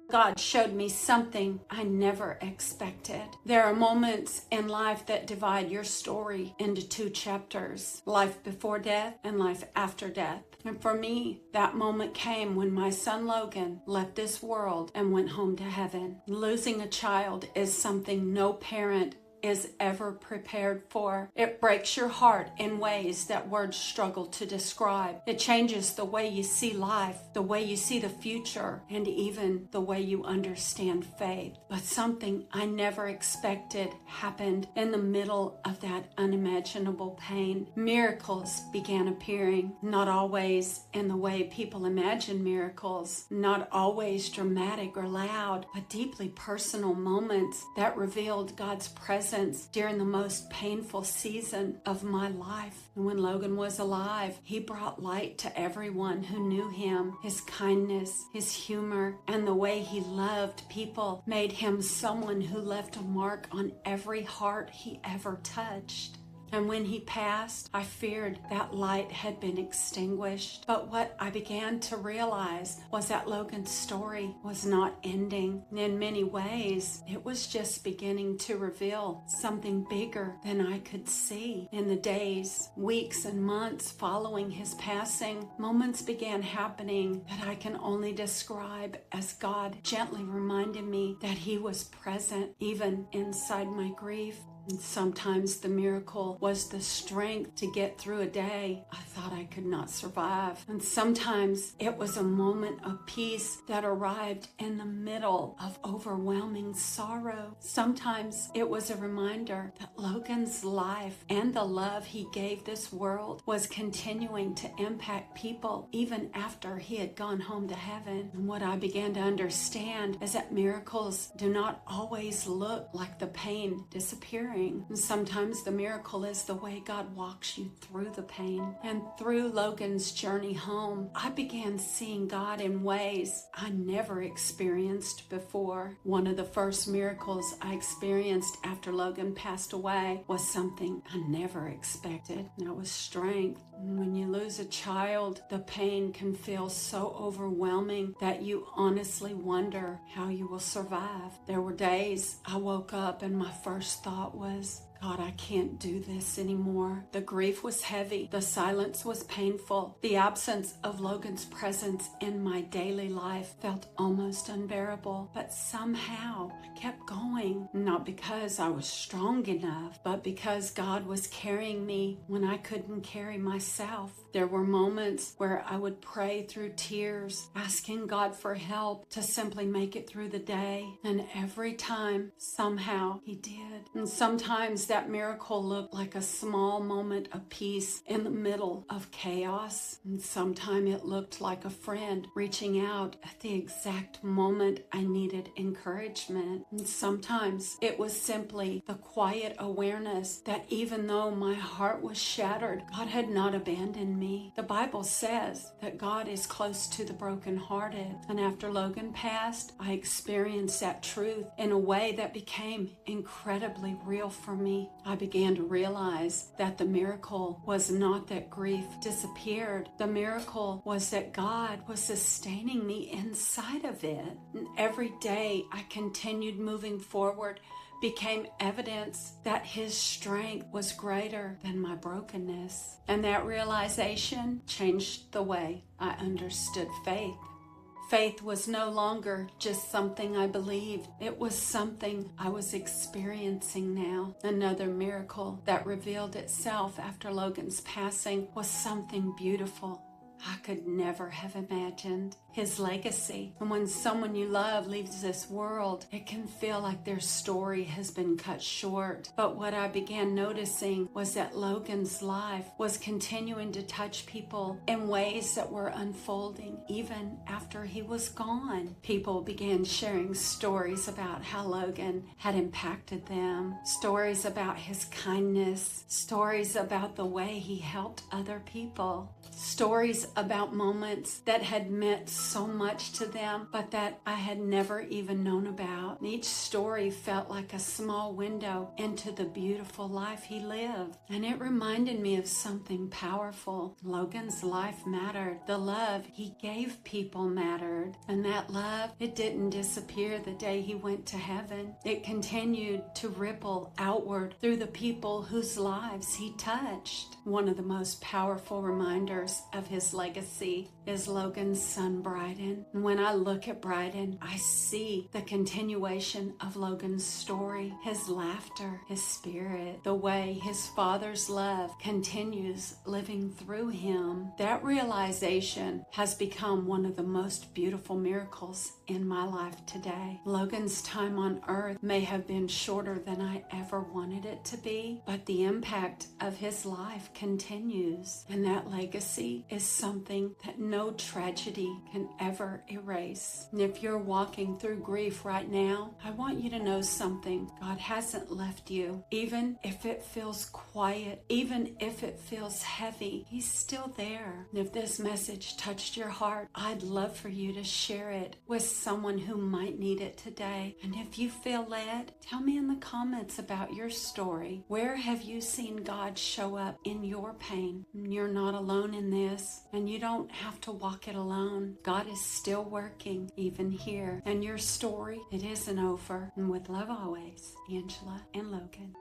God showed me something I never expected. There are moments in life that divide your story into two chapters: life before death and life after death. And for me, that moment came when my son Logan left this world and went home to heaven. Losing a child is something no parent is ever prepared for. It breaks your heart in ways that words struggle to describe. It changes the way you see life, the way you see the future, and even the way you understand faith. But something I never expected happened in the middle of that unimaginable pain. Miracles began appearing, not always in the way people imagine miracles, not always dramatic or loud, but deeply personal moments that revealed God's presence during the most painful season of my life. And when Logan was alive, he brought light to everyone who knew him. His kindness, his humor, and the way he loved people made him someone who left a mark on every heart he ever touched. And when he passed, I feared that light had been extinguished. But what I began to realize was that Logan's story was not ending. In many ways, it was just beginning to reveal something bigger than I could see. In the days, weeks, and months following his passing, moments began happening that I can only describe as God gently reminded me that he was present even inside my grief. And sometimes the miracle was the strength to get through a day I thought I could not survive. And sometimes it was a moment of peace that arrived in the middle of overwhelming sorrow. Sometimes it was a reminder that Logan's life and the love he gave this world was continuing to impact people even after he had gone home to heaven. And what I began to understand is that miracles do not always look like the pain disappearing. And sometimes the miracle is the way God walks you through the pain. And through Logan's journey home, I began seeing God in ways I never experienced before. One of the first miracles I experienced after Logan passed away was something I never expected. And that was strength. When you lose a child, the pain can feel so overwhelming that you honestly wonder how you will survive. There were days I woke up and my first thought was, God, I can't do this anymore. The grief was heavy. The silence was painful. The absence of Logan's presence in my daily life felt almost unbearable. But somehow I kept going, not because I was strong enough, but because God was carrying me when I couldn't carry myself. There were moments where I would pray through tears, asking God for help to simply make it through the day. And every time, somehow, He did. And sometimes that miracle looked like a small moment of peace in the middle of chaos. And sometimes it looked like a friend reaching out at the exact moment I needed encouragement. And sometimes it was simply the quiet awareness that even though my heart was shattered, God had not abandoned me. The Bible says that God is close to the brokenhearted. And after Logan passed, I experienced that truth in a way that became incredibly real for me. I began to realize that the miracle was not that grief disappeared. The miracle was that God was sustaining me inside of it. And every day I continued moving forward became evidence that His strength was greater than my brokenness. And that realization changed the way I understood faith. Faith was no longer just something I believed. It was something I was experiencing now. Another miracle that revealed itself after Logan's passing was something beautiful I could never have imagined. His legacy. And when someone you love leaves this world, it can feel like their story has been cut short. But what I began noticing was that Logan's life was continuing to touch people in ways that were unfolding even after he was gone. People began sharing stories about how Logan had impacted them, stories about his kindness, stories about the way he helped other people, stories about moments that had meant so much to them, but that I had never even known about. And each story felt like a small window into the beautiful life he lived. And it reminded me of something powerful. Logan's life mattered. The love he gave people mattered. And that love, it didn't disappear the day he went to heaven. It continued to ripple outward through the people whose lives he touched. One of the most powerful reminders of his legacy is Logan's son, Bryden. And when I look at Bryden, I see the continuation of Logan's story, his laughter, his spirit, the way his father's love continues living through him. That realization has become one of the most beautiful miracles in my life today. Logan's time on earth may have been shorter than I ever wanted it to be, but the impact of his life continues, and that legacy is something that no tragedy can ever erase. And if you're walking through grief right now, I want you to know something. God hasn't left you. Even if it feels quiet, even if it feels heavy, He's still there. And if this message touched your heart, I'd love for you to share it with someone who might need it today. And if you feel led, tell me in the comments about your story. Where have you seen God show up in your pain? You're not alone in this, and you don't have to walk it alone. God is still working, even here. And your story, it isn't over. And with love always, Angela and Logan.